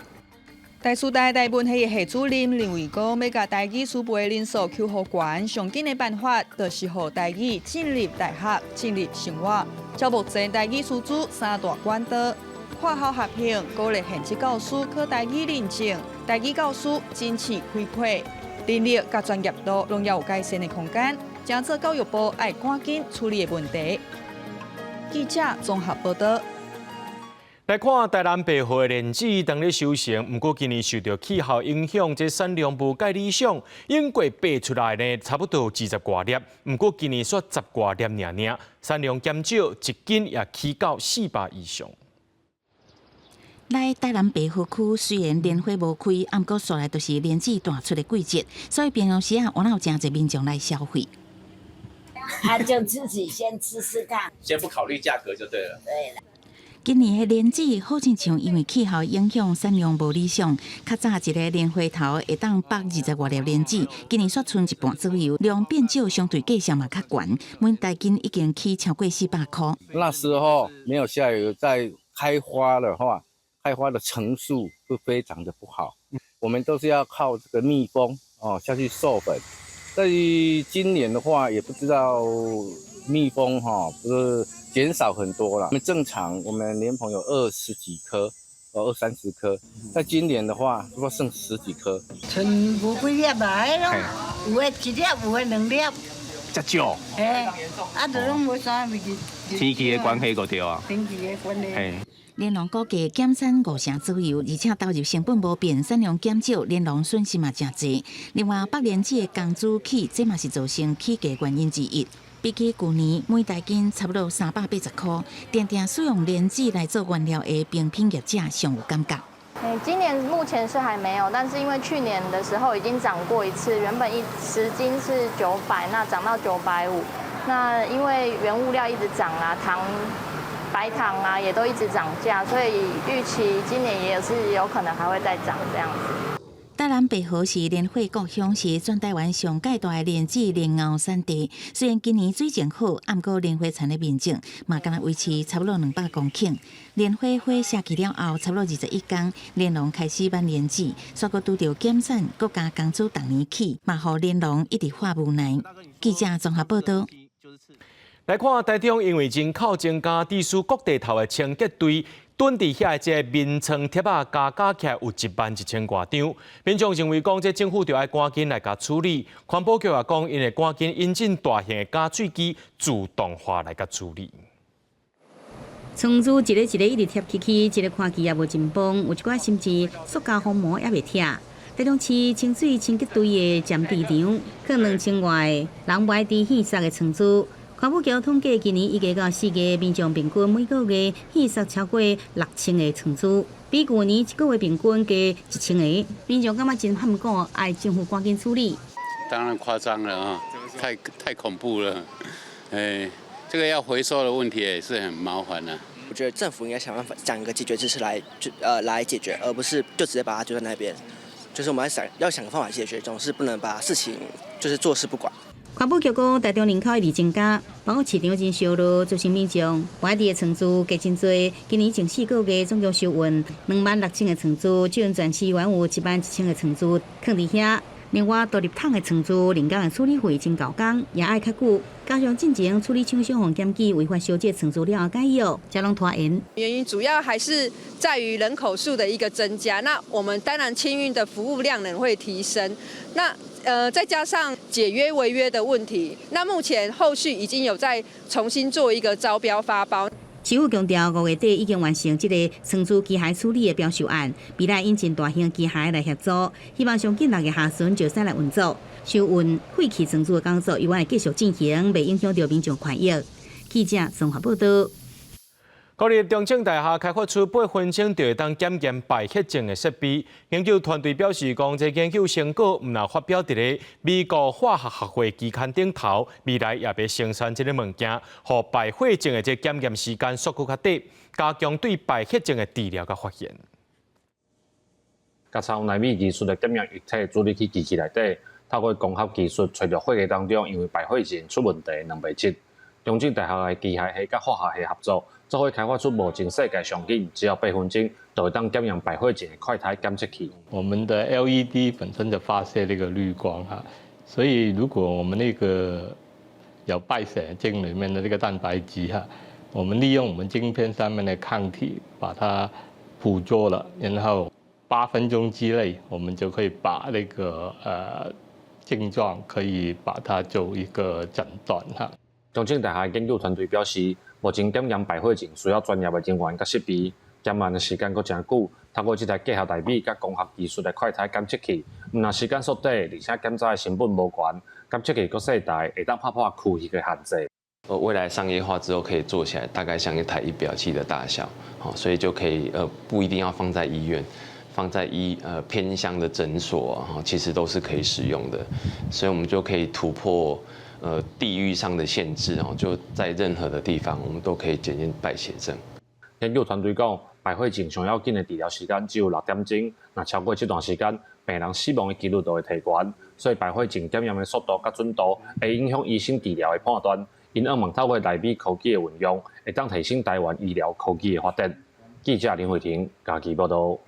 台师大台文系的系主任认为讲，要甲台语师培的人数求好悬，上紧的办法就是让台语进入大学、进入生活。照目前台语师资三大管道，跨校合并，鼓励现职教师考台语认证，台语教师争取开配，能力甲专业度仍有改善的空间。因此，教育部要赶紧处理的问题。记者综合报道。来看台南白河的莲子当咧收成，不过今年受到气候影响，这产量无介理想，英国掰出来呢差不多20多粒，不过今年煞10多粒尔，产量减少，一斤也起到400以上。来台南白河区虽然莲花无开，不过素来都是莲子大出的季节，所以平常时啊，我有真侪民众来消费。就自己先吃吃看，先不考虑价格就对了。对了。今年的莲子好像因为气候影响，产量无理想。较早一个莲花头会当120多粒莲子，今年煞剩一半左右，量变少，相对价钱嘛较悬，每大斤已经起超过400块。那时候没有下雨，在开花的话，开花的成数会非常的不好。我们都是要靠这个蜜蜂下去授粉。在今年的话，也不知道蜜蜂不是减少很多了。我们正常，我们莲蓬有20几颗，20-30颗。在今年的话，不过剩10几颗。剩无几粒来咯，有的1粒，有的2粒。这少。就拢无啥物事。天气的关系个对啊。天气的关系。莲蓉估计减产5成左右，而且投入成本无变，产量减少，莲蓉损失嘛真济。另外，北莲子的工资起，这嘛是造成起价原因之一。比起去年每大斤差不多380块，常常使用莲子来做原料的饼品业者上有感觉。今年目前是还没有，但是因为去年的时候已经涨过一次，原本10斤是900，那涨到950。那因为原物料一直涨啊，白糖啊也都一直涨价，所以预期今年也是有可能还会再涨这样子。台南白河是莲花故乡，是全台湾上界大的莲子莲藕产地。虽然今年水情好，不过莲花产的面积嘛，敢若维持差不多200公顷。莲花花下去了后，差不多21天，莲蓉开始挽莲子，煞搁拄到减产，国家工资逐年起，嘛互莲蓉一直化无奈。记者综合报道。来看台中，因为人口增加，地区各地头的清洁队蹲伫遐这眠床贴啊，加起来有11000多张。民众认为讲，这政府就要赶紧来甲处理。环保局也讲，因会赶紧引进大型的加水机自动化来甲处理。床珠一个一直贴起，一个看起也无真棒，有一寡甚至塑胶封膜也袂拆。台中市清水清洁队的占地场，可2000外人买伫现杀的床珠。环保局统计，今年1月到4月，民众平均每个月现杀超过6000个床珠，比去年1个月平均加1000个。民众感觉真罕过，爱政府赶紧处理。当然夸张了啊，太恐怖了。这个要回收的问题也是很麻烦的。我觉得政府应该想办法想一个解决之策来解决，而不是就直接把它丢在那边。就是我们要想个方法解决，总是不能把事情就是坐视不管。环保局讲，台中人口一直增加，包括市场真烧落，造成民众外地的床珠加真多。今年前4个月总共收运26000个床珠，只有全市原有11000个床珠放伫遐。另外，独立桶的床珠人工的处理费真高工，也爱较久。加上进前处理厂商互检举违法修借床珠了后解约，才拢拖延。原因主要还是在于人口数的一个增加。那我们当然清运的服务量能会提升。那再加上解约违约的问题，那目前后续已经有在重新做一个招标发包。市市府强调，5月底已经完成这个仓储机械处理的标售案，未来引进大型机械来协助，希望上近6月下旬就使来运作。收运废弃仓储的工作，由会继续进行，未影响到民众权益。记者综合报道。国立中正大厦开发出8分钟就会当检验败血症的设备。研究团队表示，这研究成果唔但发表伫咧美国化学学会期刊顶头，未来也要生产这个物件，互败血症的这检验时间缩搁较短，加强对败血症的治疗甲发现。甲采用纳米技术的检验液体注入去机器内底，透过光学技术找到血液当中因为败血症出问题的蛋白质。中正大学的机械系甲化学系合作，做伙开发出目前世界上紧只要8分钟就会当检验败血症的快态监测器。我们的 LED 本身就发射那个绿光哈，所以如果我们那个有败血症里面的这个蛋白质哈，我们利用我们晶片上面的抗体把它捕捉了，然后8分钟之内，我们就可以把那个症状可以把它做一个诊断哈。中正大学研究团队表示，目前检验败血症需要专业的人员甲设备，检验的时间阁真久。透过这台结合纳米甲光学技术的快态监测器，唔但时间缩短，而且检查的成本无悬，监测器阁细大，会当破区域的限制。未来商业化之后可以做起来，大概像一台仪表器的大小，所以就可以不一定要放在医院，放在偏乡的诊所其实都是可以使用的，所以我们就可以突破地域上的限制就在任何的地方我们都可以检验败血症。研究团队讲，败血症上要紧的治疗时间只有6点钟，那超过这段时间，病人死亡的几率就会提悬，所以败血症检验的速度甲准度会影响医生治疗的判断。因希望透过纳米科技的运用，会当提升台湾医疗科技的发展。记者林慧婷家己报道。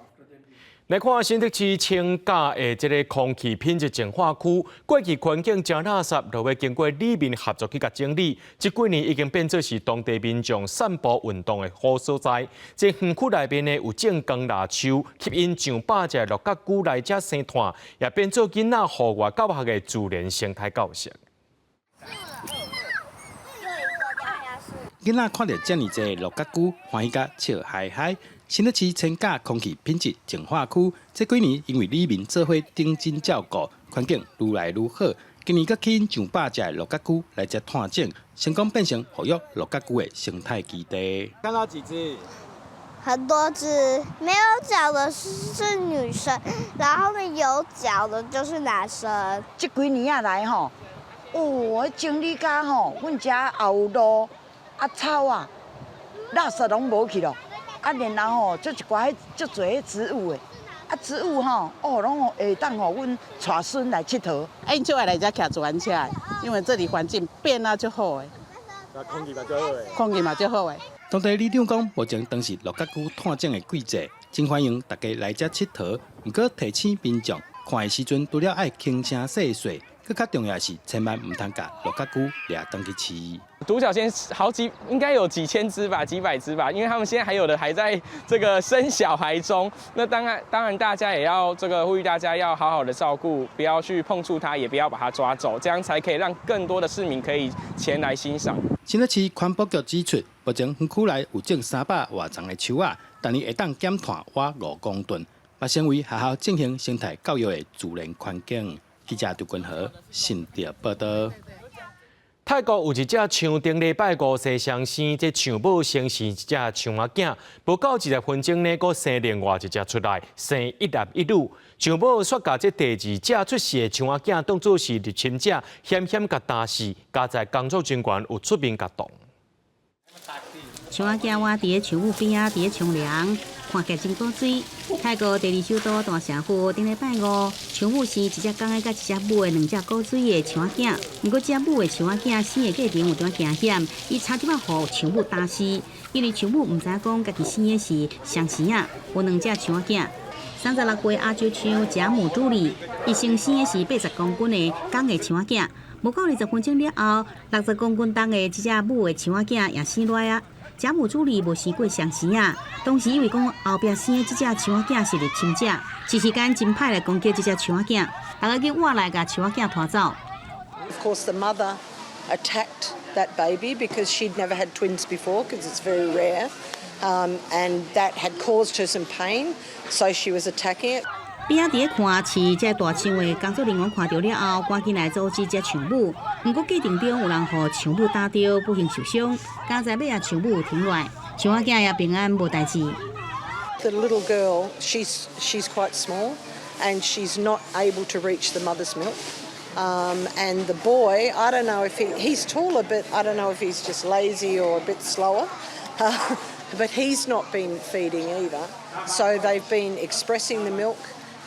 来看新竹市清甲的这个空气品质净化区，过去环境真垃圾，就要经过里面合作去甲整理。这几年已经变作是当地民众散步运动的好所在。这园区内面呢有种光蜡树，吸引上百只鹿角菇来这生态，也变作囡仔户外教学的自然生态教室。囡仔看到这么多鹿角菇，欢喜甲笑嗨嗨。新竹市清甲空气品质净化区，这几年因为里面做伙认真照顾，环境愈来愈好。今年阁吸引上百只鹿角菇来这探景，成功变成保育鹿角菇的生态基地。看到几只？很多只，没有脚的是女生，然后有脚的就是男生。这几年来吼，我整理甲吼，阮遮后路草啊，垃圾拢无去咯。然后吼，做一寡足侪植物的，植物吼，拢会当互阮带孙来佚佗。因就爱来遮骑自行车，因为这里环境变啊就好诶。空气嘛就好诶。空气嘛就好诶。当地里长讲，目前当是鹿角菇探景的季节，真欢迎大家来遮佚佗。不过提醒民众，看的时阵除了爱轻声细细，更较重要是千万唔通甲鹿角菇掠当去吃。独角仙应该有几千只吧，几百只吧，因为他们现在还有的还在这个生小孩中。那当然大家也要呼吁大家要好好的照顾，不要去碰触它，也不要把它抓走，这样才可以让更多的市民可以前来欣赏。新竹市环保局指出，目前园区内有种300多丛的树仔，但年会当减碳挖5公吨，也成为学校进行生态教育的自然环境。记者杜君和新竹报道。泰国有一只象顶礼拜5生上生，这象母生是一只象仔囝，不到20分钟呢，佫生另外一只出来，生一男一女。象母煞甲这第2只出世的象仔囝当作是入侵者，险险甲打死，加在工作人员有出面甲动。象仔囝我伫咧象母边啊，伫咧冲凉，看起来真古水。泰国第2首都大城府顶礼拜5，象母是一只公的甲一只母的2只古水的象仔囝。不过这母的象仔囝生的过程有点惊险，伊差点互象母打死，因为象母唔知讲家己生的是双生仔，有2只象仔囝。36岁亚洲象贾母朱莉，伊生的是80公斤的公的象仔囝。无到20分钟了后，60公斤重的这只母的象仔囝也生落啊。贾母主理无生过双生仔，当时以为讲后壁生的这只象仔囝是入侵者，是时间真歹来攻击这只象仔囝，大家紧换来甲象仔囝拖走。Of course, the mother attacked that baby because she'd never had twins before because it's very rare, and that had caused her some pain, so she was attacking it. 边仔伫咧看饲这大象的工作人员看到了后，赶紧来阻止这象母。不过过程中有人互象母打到，不幸受伤。刚才要让象母停落来，象仔囝也平安无代志。The little girl, she's quite small, and she's not able to reach the mother's milk. And the boy, I don't know if he's taller, but I don't know if he's just lazy or a bit slower. But he's not been feeding either. So they've been expressing the milk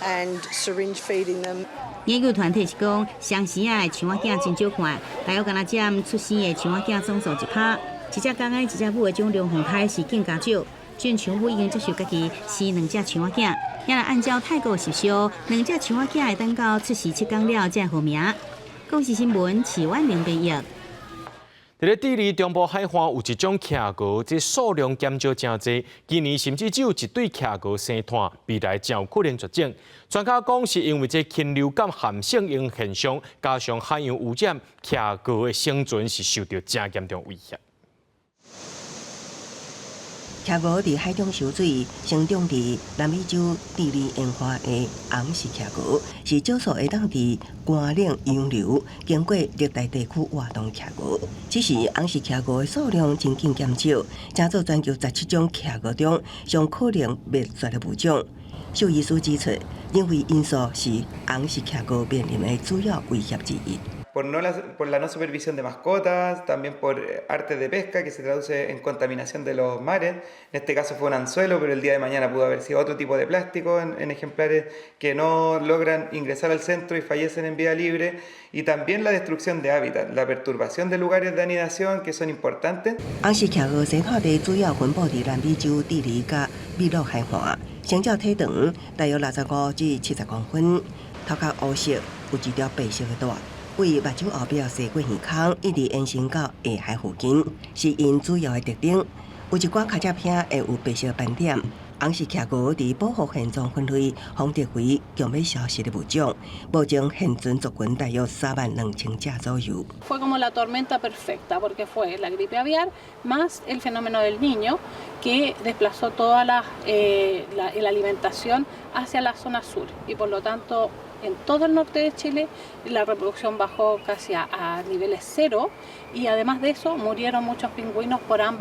and syringe feeding them. 研究团体是讲，上时啊的象仔囝真少看，大约敢若占出生的象仔囝总数1%。一只公的、一只母的种龙凤胎是更加少。俊象母已经接受家己生2只象仔囝，也来按照泰国习俗，2只象仔囝会等到出世7天了才号名。公视新闻徐婉玲编译。伫咧智利中部海岸有一种徛鹅，这数量减少真济，今年甚至只有1对徛鹅生团，未来真有可能绝种。专家讲是因为这禽流感寒性应现象，加上海洋污染，徛鹅的生存是受到真严重威胁。徛鹅伫海中游水，生长伫南美洲智利沿岸的红石徛鹅，是少数会当伫寒冷洋流经过热带地区活动徛鹅。只是红石徛鹅的数量真紧减少，成做全球17种徛鹅中上可能灭绝的物种。兽医师指出，人为因素是红石徛鹅面临的主要威胁之一。por la no supervisión de mascotas, también por arte de pesca que se traduce en contaminación de los mares. En este caso fue un anzuelo, pero el día de mañana pudo haber sido otro tipo de plástico en ejemplares que no logran ingresar al centro y fallecen en vía libre. Y también la destrucción de hábitat, la perturbación de lugares de anidación que son importantes. 红石徛鹅生态地主要分布伫南美洲智利甲秘鲁海岸，身照体长大约65至70公分，头壳乌色，有一条白色的带。为目睭后壁细过耳孔，一直延伸到下颌附近，是因主要的特征。有一寡脚趾片会有白色斑点。红石徛鹅伫保护现状分类防蝶为强要消失的物种，目前现存族群大约32000只左右。Fue como la tormenta perfecta porque fue la gripe aviar más el fenómeno del niño que desplazó toda la alimentación hacia la zona sur y por lo tanto en todo el norte de Chile la reproducción bajó casi a niveles cero y además de eso murieron muchos pingüinos por la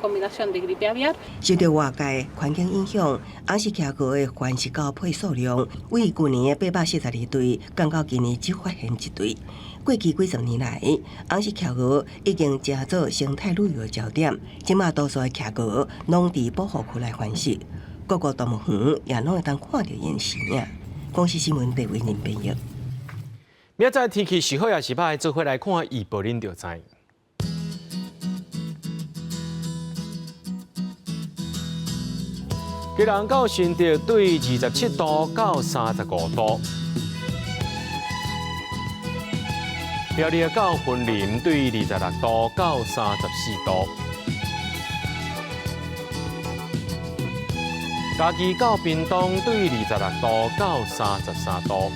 combinación de gripe aviar. 受到外界环境影响，红石徛鹅的繁殖交配数量，为去年的842对，降到今年只发现1对。过去几十年来，红石徛鹅已经成做生态旅游的焦点，即马多数的徛鹅拢伫保护区来繁殖，各个动物园也拢会当看到因身影。公视新闻，李伟仁编译。明仔天气是好也是歹，做伙来看预报，恁就知。吉人到新竹对27度到35度，苗栗到云林对26度到34度。嘉义到屏东对26度到33度，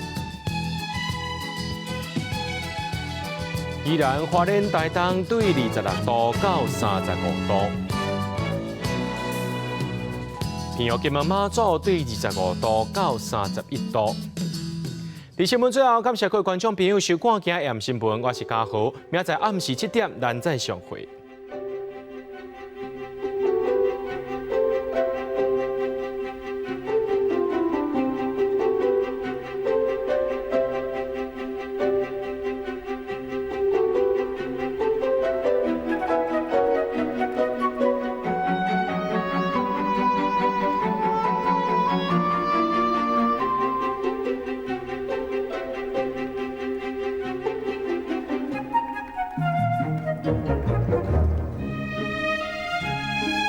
宜兰花莲台东对26度到35度，平遥金门马祖对25度到31度。伫新闻最后，感谢各位观众朋友收看今日新闻，我是嘉豪，明仔暗时7点咱再相会。